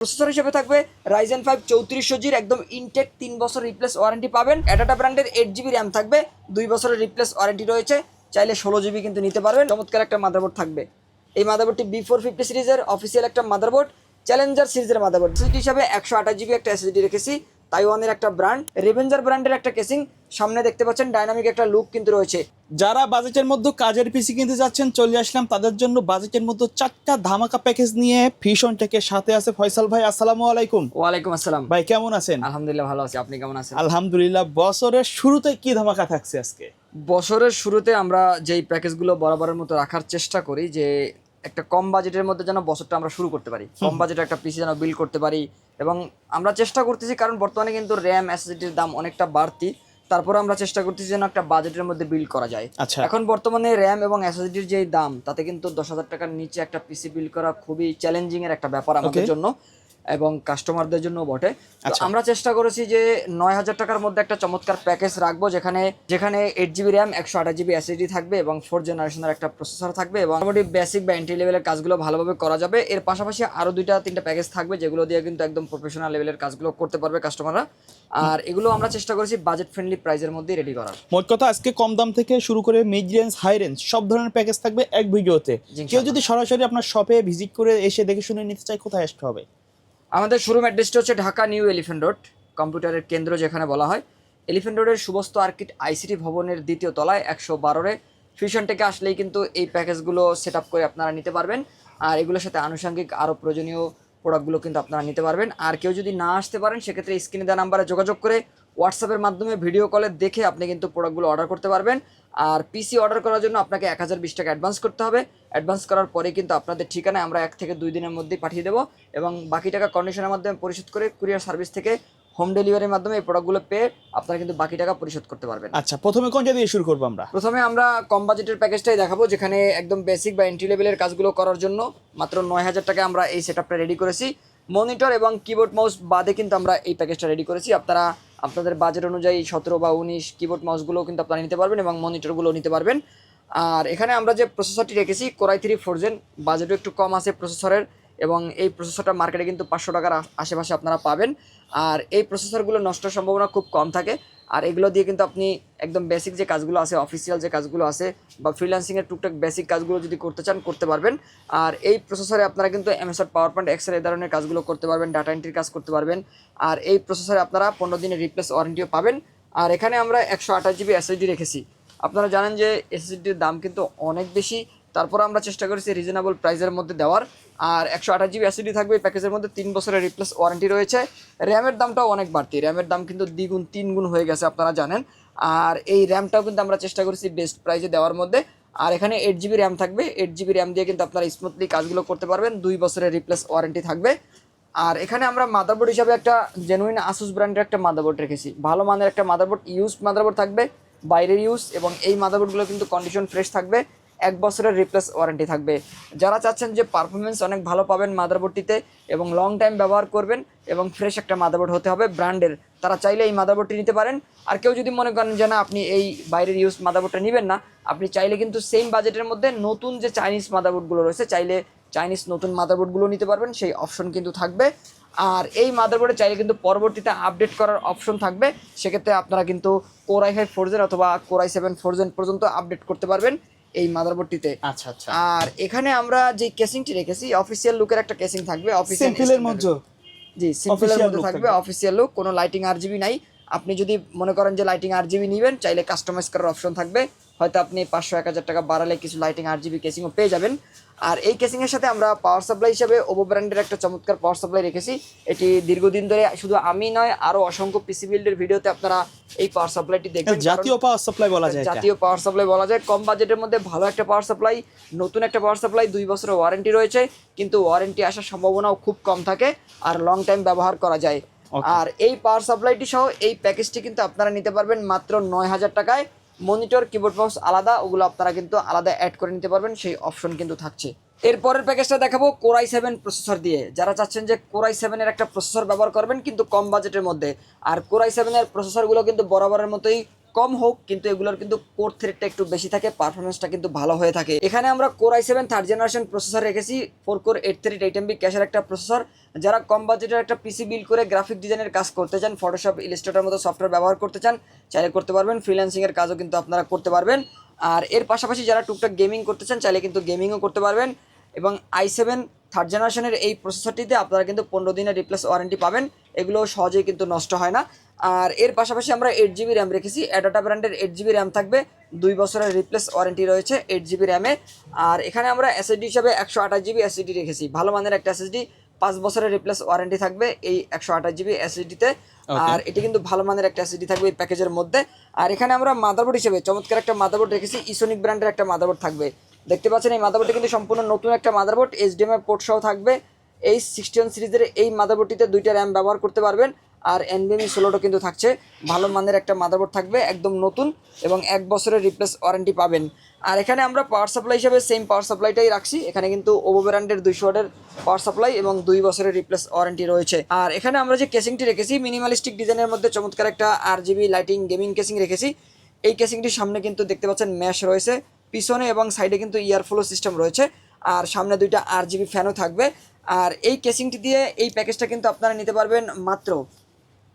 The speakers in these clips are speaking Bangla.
প্রসেসর হিসেবে থাকবে Ryzen 5 3400Gর একদম ইনটেক 3 বছর রিপ্লেস ওয়ারেন্টি পাবেন। অ্যাডাটা ব্র্যান্ডের 8GB র্যাম থাকবে, 2 বছরের রিপ্লেস ওয়ারেন্টি রয়েছে, চাইলে 16GB কিন্তু নিতে পারবেন। চমৎকার একটা মাদারবোর্ড থাকবে। এই মাদারবোর্ডটি B450 সিরিজের অফিসিয়াল একটা মাদারবোর্ড, চ্যালেঞ্জার সিরিজের মাদারবোর্ড। এসএসডি হিসাবে 128GB একটা এসএসডি রেখেছি, তাইওয়ানের একটা ব্র্যান্ড, রেভেঞ্জার ব্র্যান্ডের একটা কেসিং। সামনে দেখতে পাচ্ছেন ডাইনামিক একটা লুক কিন্তু রয়েছে। যারা বাজেটের মধ্যে কাজের পিসি কিনতে যাচ্ছেন চলে আসলাম তাদের জন্য বাজেটের মধ্যে 4টা ধামাকা প্যাকেজ নিয়ে ফিশন টেকের সাথে আছে ফয়সাল ভাই। আসসালামু আলাইকুম। ওয়ালাইকুম আসসালাম ভাই কেমন আছেন? আলহামদুলিল্লাহ ভালো আছি, আপনি কেমন আছেন? আলহামদুলিল্লাহ। বছরের শুরুতে কি ধামাকা থাকছে আজকে? বছরের শুরুতে আমরা যেই প্যাকেজগুলো বরাবরের মতো রাখার চেষ্টা করি, যে একটা কম বাজেটের মধ্যে যেন বছরটা আমরা শুরু করতে পারি, কম বাজেটে একটা পিসি যেন বিল্ড করতে পারি। এবং আমরা চেষ্টা করতেছি, কারণ বর্তমানে কিন্তু র্যাম এসএসডির দাম অনেকটা বাড়তি, তারপরে আমরা চেষ্টা করতেছি যেন একটা বাজেটের মধ্যে বিল্ড করা যায়। আচ্ছা, এখন বর্তমানে র্যাম এবং এসএসডির যেই দাম, তাতে কিন্তু 10,000 টাকার নিচে একটা পিসি বিল্ড করা খুবই চ্যালেঞ্জিং এর একটা ব্যাপার আমাদের জন্য এবং কাস্টমারদের জন্য বটে। তো আমরা চেষ্টা করেছি যে 9,000 টাকার মধ্যে একটা চমৎকার প্যাকেজ রাখবো, যেখানে 8GB র্যাম 128GB এসএসডি থাকবে এবং 4th জেনারেশনের একটা প্রসেসর থাকবে এবং মোটামুটি বেসিক বা এন্ট্রি লেভেলের কাজগুলো ভালোভাবে করা যাবে। এর পাশাপাশি আরো 2-3টা প্যাকেজ থাকবে, যেগুলো দিয়ে কিন্তু একদম প্রফেশনাল লেভেলের কাজগুলো করতে পারবে কাস্টমাররা। আর এগুলো আমরা চেষ্টা করেছি বাজেট ফ্রেন্ডলি প্রাইসের মধ্যে রেডি করার। মোট কথা আজকে কম দাম থেকে শুরু করে মিড রেঞ্জ, হাই রেঞ্জ সব ধরনের প্যাকেজ থাকবে এক ভিডিওতে। কেউ যদি সরাসরি আপনার শপে ভিজিট করে এসে দেখে শুনে নিতে চায়, কোথায় আসতে হবে? আমাদের শোরুম অ্যাড্রেসটা হচ্ছে ঢাকা নিউ এলিফ্যান্ট রোড, কম্পিউটারের কেন্দ্র যেখানে বলা হয়। এলিফ্যান্ট রোডের সুবস্ত আর্কিট আইসিটি ভবনের 2য় তলায় 112-এ ফিউশন টেকে আসলেই কিন্তু এই প্যাকেজগুলো সেট আপ করে আপনারা নিতে পারবেন। আর এগুলোর সাথে আনুষঙ্গিক আরও প্রয়োজনীয় প্রোডাক্টগুলো কিন্তু আপনারা নিতে পারবেন। আর কেউ যদি না আসতে পারেন, সেক্ষেত্রে স্ক্রিনে দেওয়া নাম্বারে যোগাযোগ করে হোয়াটসঅ্যাপের মাধ্যমে ভিডিও কলে দেখে আপনি কিন্তু প্রোডাক্টগুলো অর্ডার করতে পারবেন। আর পিসি অর্ডার করার জন্য আপনাকে 1020 টাকা অ্যাডভান্স করতে হবে। অ্যাডভান্স করার পরে কিন্তু আপনাদের ঠিকানায় আমরা 1 থেকে 2 দিনের মধ্যেই পাঠিয়ে দেবো এবং বাকি টাকা কন্ডিশনের মাধ্যমে পরিশোধ করে কুরিয়ার সার্ভিস থেকে হোম ডেলিভারির মাধ্যমে এই প্রোডাক্টগুলো পেয়ে আপনারা কিন্তু বাকি টাকা পরিশোধ করতে পারবেন। আচ্ছা, প্রথমে কোনটা দিয়ে শুরু করবো আমরা? প্রথমে আমরা কম বাজেটের প্যাকেজটাই দেখাবো, যেখানে একদম বেসিক বা এন্ট্রি লেভেলের কাজগুলো করার জন্য মাত্র 9,000 টাকায় আমরা এই সেটআপটা রেডি করেছি। মনিটর এবং কিবোর্ড মাউস বাদে কিন্তু আমরা এই প্যাকেজটা রেডি করেছি। আপনারা আপনাদের বাজেট অনুযায়ী 17 বা 19 কিবোর্ড মাউসগুলো কিন্তু আপনারা নিতে পারবেন এবং মনিটরগুলো নিতে পারবেন। আর এখানে আমরা যে প্রসেসরটি রেখেছি Core i3 4th Gen, বাজেটও একটু কম আছে প্রসেসরের এবং এই প্রসেসরটা মার্কেটে কিন্তু 500 টাকার আশেপাশে আপনারা পাবেন। আর এই প্রসেসরগুলো নষ্টের সম্ভাবনা খুব কম থাকে। আর এগুলো দিয়ে কিন্তু আপনি একদম বেসিক যে কাজগুলো আছে, অফিসিয়াল যে কাজগুলো আছে বা ফ্রিল্যান্সিংয়ের টুকটাক বেসিক কাজগুলো যদি করতে চান করতে পারবেন। আর এই প্রসেসরে আপনারা কিন্তু MS Word, PowerPoint, Excel এই ধরনের কাজগুলো করতে পারবেন, ডাটা এন্ট্রির কাজ করতে পারবেন। আর এই প্রসেসরে আপনারা 15 দিনের রিপ্লেস ওয়ারেন্টিও পাবেন। আর এখানে আমরা 128GB এসএসডি রেখেছি। আপনারা জানেন যে এসএসডির দাম কিন্তু অনেক বেশি, তারপর আমরা চেষ্টা করেছি রিজনেবল প্রাইসের মধ্যে দেওয়ার। আর 128GB এসএসডি থাকবে এই প্যাকেজের মধ্যে, 3 বছরের রিপ্লেস ওয়ারেন্টি রয়েছে। র্যামের দামটাও অনেক বাড়তি, র্যামের দাম কিন্তু 2 গুণ 3 গুণ হয়ে গেছে আপনারা জানেন। আর এই র্যামটাও কিন্তু আমরা চেষ্টা করেছি বেস্ট প্রাইসে দেওয়ার মধ্যে। আর এখানে 8GB র্যাম থাকবে, 8GB র্যাম দিয়ে কিন্তু আপনারা স্মুথলি কাজগুলো করতে পারবেন, 2 বছরের রিপ্লেস ওয়ারেন্টি থাকবে। আর এখানে আমরা মাদারবোর্ড হিসাবে একটা জেনুইন আসুস ব্র্যান্ডের একটা মাদারবোর্ড রেখেছি, ভালো মানের একটা মাদারবোর্ড, ইউজ মাদারবোর্ড থাকবে, বাইরের ইউজ, এবং এই মাদারবোর্ডগুলো কিন্তু কন্ডিশন ফ্রেশ থাকবে, 1 বছরের রিপ্লেস ওয়ারেন্টি থাকবে। যারা চাচ্ছেন যে পারফরমেন্স অনেক ভালো পাবেন মাদারবোর্ডটিতে এবং লং টাইম ব্যবহার করবেন এবং ফ্রেশ একটা মাদারবোর্ড হতে হবে ব্র্যান্ডের, তারা চাইলে এই মাদারবোর্ডটি নিতে পারেন। আর কেউ যদি মনে করেন যে না আপনি এই বাইরের ইউজ মাদারবোর্ডটা নেবেন না, আপনি চাইলে কিন্তু সেম বাজেটের মধ্যে নতুন যে চাইনিজ মাদারবোর্ডগুলো রয়েছে, চাইলে চাইনিজ নতুন মাদারবোর্ডগুলো নিতে পারবেন, সেই অপশন কিন্তু থাকবে। আর এই মাদারবোর্ডে চাইলে কিন্তু পরবর্তীতে আপডেট করার অপশন থাকবে, সেক্ষেত্রে আপনারা কিন্তু Core i5 4th Gen অথবা Core i7 4th Gen পর্যন্ত আপডেট করতে পারবেন এই মাদারবোর্ডটিতে। আচ্ছা আচ্ছা। আর এখানে আমরা যে কেসিংটি রেখেছি অফিসিয়াল লুকের একটা কেসিং থাকবে, সিম্পলের মধ্যে। জি, সিম্পলের মধ্যে থাকবে, অফিসিয়াল লুক, কোনো লাইটিং RGB নাই। আপনি যদি মনে করেন যে লাইটিং RGB নেবেন, চাইলে কাস্টমাইজ করার অপশন থাকবে, হয়তো আপনি 500-1000 টাকা বাড়ালে কিছু লাইটিং RGB কেসিংও পেয়ে যাবেন। আর এই কেসিংয়ের সাথে আমরা পাওয়ার সাপ্লাই হিসাবে ওভো ব্র্যান্ডের একটা চমৎকার পাওয়ার সাপ্লাই রেখেছি। এটি দীর্ঘদিন ধরে শুধু আমি নয়, আরও অসংখ্য পিসি বিল্ডের ভিডিওতে আপনারা এই পাওয়ার সাপ্লাইটি দেখবেন। জাতীয় পাওয়ার সাপ্লাই বলা যায়, জাতীয় পাওয়ার সাপ্লাই বলা যায়। কম বাজেটের মধ্যে ভালো একটা পাওয়ার সাপ্লাই, নতুন একটা পাওয়ার সাপ্লাই, 2 বছরের ওয়ারেন্টি রয়েছে, কিন্তু ওয়ারেন্টি আসার সম্ভাবনাও খুব কম থাকে আর লং টাইম ব্যবহার করা যায়। আর এই পাওয়ার সাপ্লাইটি সহ এই প্যাকেজটি কিন্তু আপনারা নিতে পারবেন মাত্র 9,000 টাকায়। মনিটর, কিবোর্ড মাউস আলাদা, ওগুলো আপনারা কিন্তু আলাদা অ্যাড করে নিতে পারবেন, সেই অপশন কিন্তু থাকছে। এরপরের প্যাকেজটা দেখাবো Core i7 প্রসেসর দিয়ে। যারা চাচ্ছেন যে Core i7 এর একটা প্রসেসর ব্যবহার করবেন কিন্তু কম বাজেটের মধ্যে, আর Core i7 এর প্রসেসরগুলো কিন্তু বরাবরের মতোই কম হোক, কিন্তু এগুলোর কিন্তু কোর থ্রেডটা একটু বেশি থাকে, পারফরমেন্সটা কিন্তু ভালো হয়ে থাকে। এখানে আমরা core i7 third generation processor রেখেছি, 4 কোর 838 MB ক্যাশের একটা প্রসেসর। যারা কম বাজেটের একটা পিসি বিল্ড করে গ্রাফিক ডিজাইনের কাজ করতে চান, ফটোশপ ইলাস্ট্রেটর মতো সফটওয়্যার ব্যবহার করতে চান, চাইলে করতে পারবেন। ফ্রিল্যান্সিংয়ের কাজও কিন্তু আপনারা করতে পারবেন। আর এর পাশাপাশি যারা টুকটাক গেমিং করতে চান, চাইলে কিন্তু গেমিংও করতে পারবেন। এবং i7 থার্ড জেনারেশনের এই প্রসেসরটিতে আপনারা কিন্তু 15 দিনের রিপ্লেস ওয়ারেন্টি পাবেন, এগুলো সহজেই কিন্তু নষ্ট হয় না। আর এর পাশাপাশি আমরা 8GB র্যাম রেখেছি, অ্যাডাটা ব্র্যান্ডের 8GB র্যাম থাকবে, 2 বছরের রিপ্লেস ওয়ারেন্টি রয়েছে 8GB র্যামে। আর এখানে আমরা এসএসডি হিসাবে 128GB এসএসডি রেখেছি, ভালো মানের একটা এসএসডি, 5 বছরের রিপ্লেস ওয়ারেন্টি থাকবে এই 128GB এসএসডিতে। আর এটি কিন্তু ভালো মানের একটা এসএসডি থাকবে এই প্যাকেজের মধ্যে। আর এখানে আমরা মাদারবোর্ড হিসেবে চমৎকার একটা মাদারবোর্ড রেখেছি, ইসোনিক ব্র্যান্ডের একটা মাদারবোর্ড থাকবে। দেখতে পাচ্ছেন এই মাদারবোর্ডটি কিন্তু সম্পূর্ণ নতুন একটা মাদারবোর্ড, HDMI পোর্ট সহ থাকবে। এই 61 সিরিজের এই মাদারবোর্ডটিতে 2টা র্যাম ব্যবহার করতে পারবেন। আর NVMe 16টা কিন্তু থাকছে, ভালো মানের একটা মাদারবোর্ড থাকবে, একদম নতুন, এবং 1 বছরের রিপ্লেস ওয়ারেন্টি পাবেন। আর এখানে আমরা পাওয়ার সাপ্লাই হিসেবে সেম পাওয়ার সাপ্লাইটাই রাখছি, এখানে কিন্তু ওভো ব্র্যান্ডের 200 ওয়াটের পাওয়ার সাপ্লাই এবং 2 বছরের রিপ্লেস ওয়ারেন্টি রয়েছে। আর এখানে আমরা যে কেসিংটি রেখেছি মিনিমালিস্টিক ডিজাইনের মধ্যে চমৎকার একটা RGB লাইটিং গেমিং কেসিং রেখেছি। এই কেসিংটির সামনে কিন্তু দেখতে পাচ্ছেন ম্যাশ রয়েছে, পিছনে এবং সাইডে কিন্তু ইয়ারফ্লো সিস্টেম রয়েছে, আর সামনে 2টা RGB ফ্যানও থাকবে। আর এই কেসিংটি দিয়ে এই প্যাকেজটা কিন্তু আপনারা নিতে পারবেন মাত্র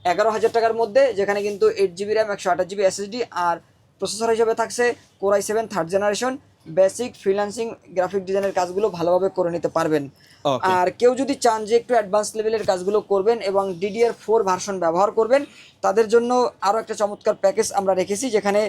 11,000 টাকার মধ্যে, যেখানে কিন্তু 8GB র্যাম 128GB SSD আর প্রসেসর হিসেবে থাকছে core i7 third generation. Basic freelancing graphic ডিজাইনের কাজগুলো ভালোভাবে করে নিতে পারবেন। আর কেউ যদি চান যে একটু অ্যাডভান্স লেভেলের কাজগুলো করবেন এবং DDR4 ভার্সন ব্যবহার করবেন, তাদের জন্য আরও একটা চমৎকার প্যাকেজ আমরা রেখেছি, যেখানে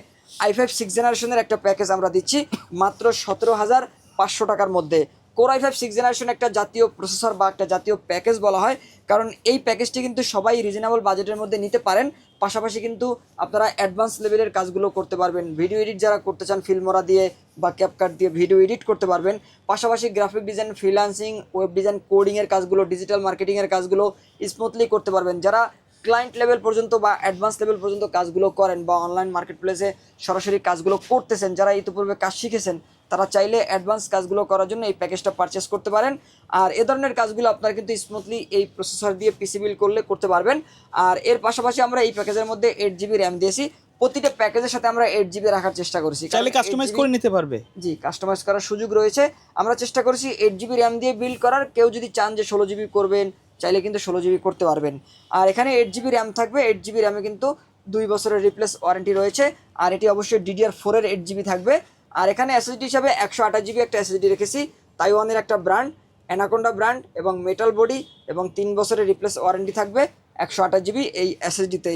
i5 6 জেনারেশনের একটা প্যাকেজ আমরা দিচ্ছি মাত্র 17,500 টাকার মধ্যে। কোর i5 6 জেনারেশন একটা জাতীয় প্রসেসর বা একটা জাতীয় প্যাকেজ বলা হয়, কারণ এই প্যাকেজটি কিন্তু সবাই রিজনেবল বাজেটের মধ্যে নিতে পারেন। পাশাপাশি কিন্তু আপনারা অ্যাডভান্স লেভেলের কাজগুলো করতে পারবেন, ভিডিও এডিট যারা করতে চান ফিল্মোরা দিয়ে বা ক্যাপকাট দিয়ে ভিডিও এডিট করতে পারবেন। পাশাপাশি graphic design, freelancing, web design, কোডিংয়ের কাজগুলো, ডিজিটাল মার্কেটিংয়ের কাজগুলো স্মুথলি করতে পারবেন। যারা ক্লায়েন্ট লেভেল পর্যন্ত বা অ্যাডভান্স লেভেল পর্যন্ত কাজগুলো করেন বা অনলাইন মার্কেট প্লেসে সরাসরি কাজগুলো করতেছেন, যারা ইতিপূর্বে কাজ শিখেছেন, তারা চাইলে অ্যাডভান্স কাজগুলো করার জন্য এই প্যাকেজটা পারচেস করতে পারেন। আর এ ধরনের কাজগুলো আপনারা কিন্তু স্মুথলি এই প্রসেসর দিয়ে পিসি বিল্ড করলে করতে পারবেন। আর এর পাশাপাশি আমরা এই প্যাকেজের মধ্যে 8GB র্যাম দিয়েছি, প্রতিটা প্যাকেজের সাথে আমরা 8GB রাখার চেষ্টা করেছি, চাইলে কাস্টমাইজ করে নিতে পারবে। জি, কাস্টমাইজ করার সুযোগ রয়েছে। আমরা চেষ্টা করেছি 8GB র্যাম দিয়ে বিল্ড করার, কেউ যদি চান যে 16GB করবেন, চাইলে কিন্তু 16GB করতে পারবেন। আর এখানে 8GB র্যাম থাকবে, 8GB র্যামে কিন্তু 2 বছরের রিপ্লেস ওয়ারেন্টি রয়েছে। আর এটি অবশ্যই DDR4 এর 8GB থাকবে। আর এখানে এসএসডি হিসাবে 128GB একটা এসএসডি রেখেছি, তাইওয়ানের একটা ব্র্যান্ড, অ্যানাকোন্ডা ব্র্যান্ড, এবং মেটাল বডি, এবং 3 বছরের রিপ্লেস ওয়ারেন্টি থাকবে 128GB এই এসএসডিতে।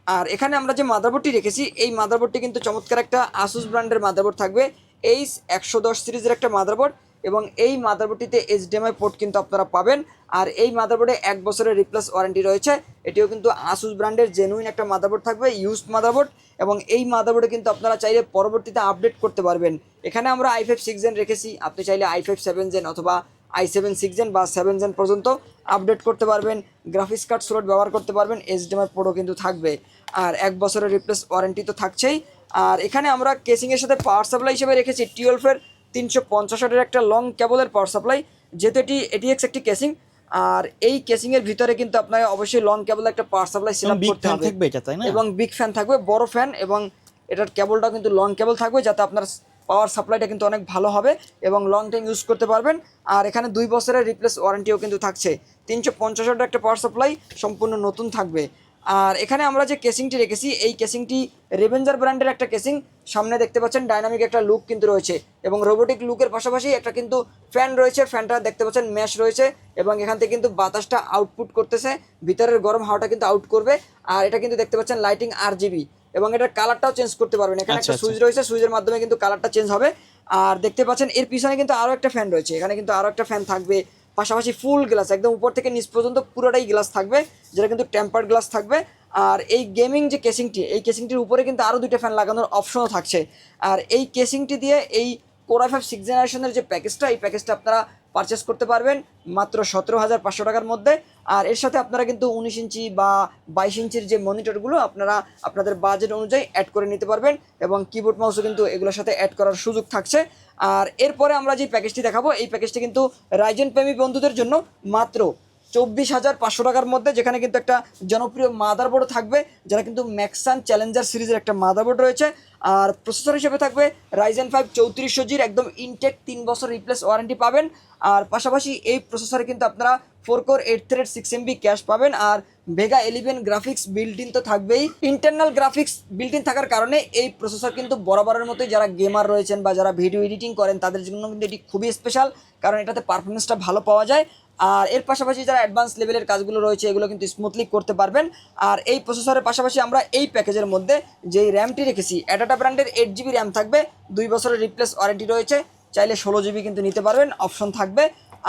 আর এখানে আমরা যে মাদারবোর্ডটি রেখেছি, এই মাদারবোর্ডটি কিন্তু চমৎকার একটা আসুস ব্র্যান্ডের মাদারবোর্ড থাকবে, এইচ 110 সিরিজের একটা মাদারবোর্ড, এবং এই মাদারবোর্ডটিতে HDMI পোর্ট কিন্তু আপনারা পাবেন। আর এই মাদারবোর্ডে 1 বছরের রিপ্লেস ওয়ারেন্টি রয়েছে। এটিও কিন্তু আসুস ব্র্যান্ডের জেনুইন একটা মাদারবোর্ড থাকবে, ইউজড মাদারবোর্ড, এবং এই মাদারবোর্ডে কিন্তু আপনারা চাইলে পরবর্তীতে আপডেট করতে পারবেন। এখানে আমরা i5 6 জেন রেখেছি, আপনি চাইলে i5 7 জেন অথবা i7 6 জেন বা 7 জেন পর্যন্ত আপডেট করতে পারবেন। গ্রাফিক্স কার্ড স্লট ব্যবহার করতে পারবেন, HDMI পোর্টও কিন্তু থাকবে, আর 1 বছরের রিপ্লেস ওয়ারেন্টি তো থাকছেই। আর এখানে আমরা কেসিংয়ের সাথে পাওয়ার সাপ্লাই হিসেবে রেখেছি 12 এর 350 ওয়াটের একটা লং কেবলের পাওয়ার সাপ্লাই, যেহেতু এটি ATX একটি কেসিং। আর এই কেসিংয়ের ভিতরে কিন্তু আপনাকে অবশ্যই লং কেবল একটা পাওয়ার সাপ্লাই সেট আপ করতে হবে, এবং বিগ ফ্যান থাকবে, বড় ফ্যান, এবং এটার কেবলটাও কিন্তু লং কেবল থাকবে, যাতে আপনার পাওয়ার সাপ্লাইটা কিন্তু অনেক ভালো হবে এবং লং টাইম ইউজ করতে পারবেন। আর এখানে 2 বছরের রিপ্লেস ওয়ারেন্টিও কিন্তু থাকছে। 350 ওয়াটের একটা পাওয়ার সাপ্লাই সম্পূর্ণ নতুন থাকবে। আর এখানে আমরা যে কেসিংটি রেখেছি, এই কেসিংটি রেভেঞ্জার ব্র্যান্ডের একটা কেসিং, সামনে দেখতে পাচ্ছেন ডাইনামিক একটা লুক কিন্তু রয়েছে, এবং রোবোটিক লুকের পাশাপাশি একটা কিন্তু ফ্যান রয়েছে, ফ্যানটা দেখতে পাচ্ছেন ম্যাশ রয়েছে, এবং এখান থেকে কিন্তু বাতাসটা আউটপুট করতেছে, ভিতরের গরম হাওয়াটা কিন্তু আউট করবে। আর এটা কিন্তু দেখতে পাচ্ছেন লাইটিং RGB, এবং এটার কালারটাও চেঞ্জ করতে পারবেন, এখানে একটা সুইচ রয়েছে, সুইচের মাধ্যমে কিন্তু কালারটা চেঞ্জ হবে। আর দেখতে পাচ্ছেন এর পিছনে কিন্তু আরও একটা ফ্যান রয়েছে, এখানে কিন্তু আরও একটা ফ্যান থাকবে, পাশাপাশি ফুল গ্লাস, একদম উপর থেকে নিচ পর্যন্ত পুরোটাই গ্লাস থাকবে, যেটা কিন্তু টেম্পার্ড গ্লাস থাকবে। আর এই গেমিং যে কেসিংটি, এই কেসিংটির উপরে কিন্তু আরও 2টা ফ্যান লাগানোর অপশনও থাকছে। আর এই কেসিংটি দিয়ে এই কোর i5 6 জেনারেশনের যে প্যাকেজটা, এই প্যাকেজটা আপনারা পারচেস করতে পারবেন মাত্র 17,500 টাকার মধ্যে। আর এর সাথে আপনারা কিন্তু 19 ইঞ্চি বা 22 ইঞ্চির যে মনিটরগুলো আপনারা আপনাদের বাজেট অনুযায়ী অ্যাড করে নিতে পারবেন, এবং কিবোর্ড মাউসও কিন্তু এগুলোর সাথে অ্যাড করার সুযোগ থাকছে। আর এরপরে আমরা যে প্যাকেজটি দেখাবো, এই প্যাকেজটি কিন্তু রাইজেন প্রেমী বন্ধুদের জন্য মাত্র 24,500 টাকার মধ্যে, যেখানে কিন্তু একটা জনপ্রিয় মাদারবোর্ড থাকবে, যারা কিন্তু ম্যাক্সান চ্যালেঞ্জার সিরিজের একটা মাদারবোর্ড রয়েছে। আর প্রসেসর হিসেবে থাকবে Ryzen 5 3400Gর একদম ইনটেক 3 বছর রিপ্লেস ওয়ারেন্টি পাবেন। আর পাশাপাশি এই প্রসেসরে কিন্তু আপনারা 4 কোর 8 থ্রেড 6 MB ক্যাশ পাবেন। আর ভেগা 11 গ্রাফিক্স বিল্ট ইন তো থাকবেই। ইন্টারনাল গ্রাফিক্স বিল্ট ইন থাকার কারণে এই প্রসেসর কিন্তু বরাবরের মতোই যারা গেমার রয়েছেন বা যারা ভিডিও এডিটিং করেন তাদের জন্য কিন্তু এটি খুবই স্পেশাল, কারণ এটাতে পারফরমেন্সটা ভালো পাওয়া যায়। আর এর পাশাপাশি যারা অ্যাডভান্স লেভেলের কাজগুলো রয়েছে এগুলো কিন্তু স্মুথলি করতে পারবেন। আর এই প্রসেসরের পাশাপাশি আমরা এই প্যাকেজের মধ্যে যেই র্যামটি রেখেছি, অ্যাডাটা ব্র্যান্ডের 8GB র্যাম থাকবে, 2 বছরের রিপ্লেস ওয়ারেন্টি রয়েছে, চাইলে 16GB কিন্তু নিতে পারবেন, অপশন থাকবে।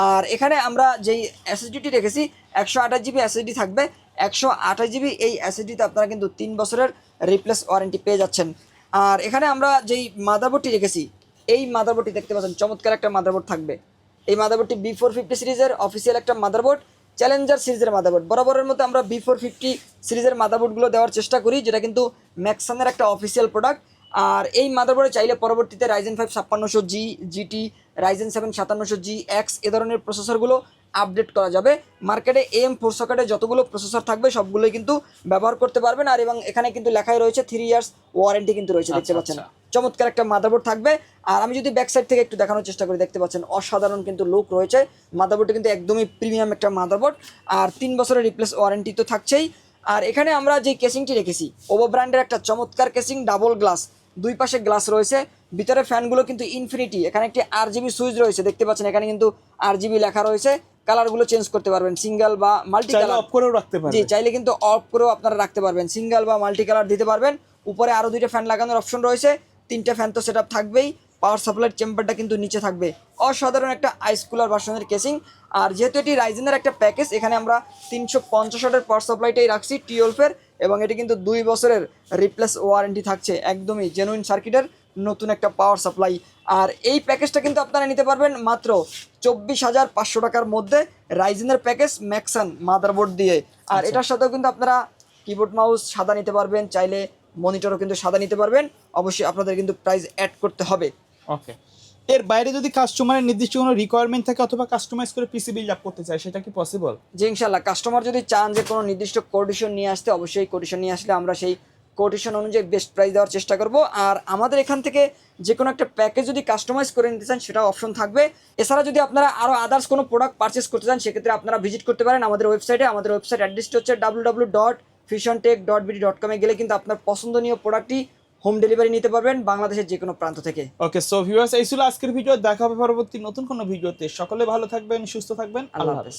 আর এখানে আমরা যেই এসএসডিটি রেখেছি 128GB এসএসডি থাকবে, 128GB এই এসএসডিতে আপনারা কিন্তু 3 বছরের রিপ্লেস ওয়ারেন্টি পেয়ে যাচ্ছেন। আর এখানে আমরা যেই মাদারবোর্ডটি রেখেছি, এই মাদারবোর্ডটি দেখতে পাচ্ছেন চমৎকার একটা মাদারবোর্ড থাকবে। এই মাদারবোর্ডটি B450 সিরিজের অফিসিয়াল একটা মাদারবোর্ড, চ্যালেঞ্জার সিরিজের মাদারবোর্ড। বরাবরের মতো আমরা B450 সিরিজের মাদারবোর্ডগুলো দেওয়ার চেষ্টা করি, যেটা কিন্তু ম্যাক্সানের একটা অফিসিয়াল প্রোডাক্ট। আর এই মাদারবোর্ডে চাইলে পরবর্তীতে Ryzen 5 5600G, GT, Ryzen 7 5700G, X এ ধরনের প্রসেসরগুলো আপডেট করা যাবে। মার্কেটে AM4 সকেটে যতগুলো প্রসেসর থাকবে সবগুলোই কিন্তু ব্যবহার করতে পারবেন। আর এবং এখানে কিন্তু লেখাই রয়েছে 3 ইয়ার্স ওয়ারেন্টি কিন্তু রয়েছে, দেখতে পাচ্ছেন। চমৎকার একটা মাদারবোর্ড থাকবে। আর আমি যদি ব্যাক সাইড থেকে একটু দেখানোর চেষ্টা করি, দেখতে পাচ্ছেন অসাধারণ কিন্তু লুক রয়েছে। মাদারবোর্ডটি কিন্তু একদমই প্রিমিয়াম একটা মাদারবোর্ড। আর 3 বছরের রিপ্লেস ওয়ারেন্টি তো থাকছেই। আর এখানে আমরা যে কেসিংটি রেখেছি, ওভো ব্র্যান্ডের একটা চমৎকার কেসিং, ডাবল গ্লাস, দুই পাশে গ্লাস রয়েছে। ভিতরে ফ্যানগুলো কিন্তু ইনফিনিটি, এখানে একটি RGB সুইচ রয়েছে, দেখতে পাচ্ছেন এখানে কিন্তু RGB লেখা রয়েছে। কালারগুলো চেঞ্জ করতে পারবেন, সিঙ্গেল বা মাল্টি কালার অফ করেও রাখতে পারবেন। জি, চাইলে কিন্তু অফ করেও আপনারা রাখতে পারবেন, সিঙ্গেল বা মাল্টি কালার দিতে পারবেন। উপরে আরও 2টা ফ্যান লাগানোর অপশন রয়েছে, 3টে ফ্যান তো সেটআপ থাকবেই। পাওয়ার সাপ্লাইয়ের চেম্বারটা কিন্তু নিচে থাকবে। অসাধারণ একটা আইস কুলার ভার্সনের কেসিং। আর যেহেতু এটি রাইজেনের একটা প্যাকেজ, এখানে আমরা 350 ওয়াটের পাওয়ার সাপ্লাইটাই রাখছি T12 এবং এটি কিন্তু 2 বছরের রিপ্লেস ওয়ারেন্টি থাকছে, একদমই জেনুইন সার্কিটের নতুন একটা পাওয়ার সাপ্লাই। আর এই প্যাকেজটা কিন্তু আপনারা নিতে পারবেন মাত্র 24,500 টাকার মধ্যে, রাইজেনের প্যাকেজ ম্যাক্সান মাদারবোর্ড দিয়ে। আর এটার সাথেও কিন্তু আপনারা কিবোর্ড মাউস সাদা নিতে পারবেন, চাইলে মনিটরও কিন্তু সাদা নিতে পারবেন। অবশ্যই আপনাদের কিন্তু প্রাইস অ্যাড করতে হবে। ওকে, এর বাইরে যদি কাস্টমারের নির্দিষ্ট কোনো রিকোয়ারমেন্ট থাকে অথবা কাস্টমাইজ করে পিসি বিল্ড আপ করতে চায়, সেটা কি পসিবল? জি ইনশাল্লাহ, কাস্টমার যদি চান যে কোনো নির্দিষ্ট কোটেশন নিয়ে আসতে, অবশ্যই কোটেশন নিয়ে আসলে আমরা সেই কোটেশন অনুযায়ী বেস্ট প্রাইস দেওয়ার চেষ্টা করব। আর আমাদের এখান থেকে যে কোনো একটা প্যাকেজ যদি কাস্টমাইজ করে নিতে চান সেটাও অপশন থাকবে। এছাড়া যদি আপনারা আরও আদার্স কোনো প্রোডাক্ট পারচেস করতে চান, সেক্ষেত্রে আপনারা ভিজিট করতে পারেন আমাদের ওয়েবসাইটে। আমাদের ওয়েবসাইট অ্যাড্রেসটি হচ্ছে www.fissiontech.bd.com এ গেলে কিন্তু আপনার পছন্দনীয় প্রোডাক্টটি হোম ডেলিভারি নিতে পারবেন বাংলাদেশের যে কোনো প্রান্ত থেকে। ওকে, সো ভিউয়ার্স, এই ছিল আজকের ভিডিও। দেখা হবে পরবর্তী নতুন কোনো ভিডিওতে। সকলে ভালো থাকবেন, সুস্থ থাকবেন, আল্লাহ হাফেজ।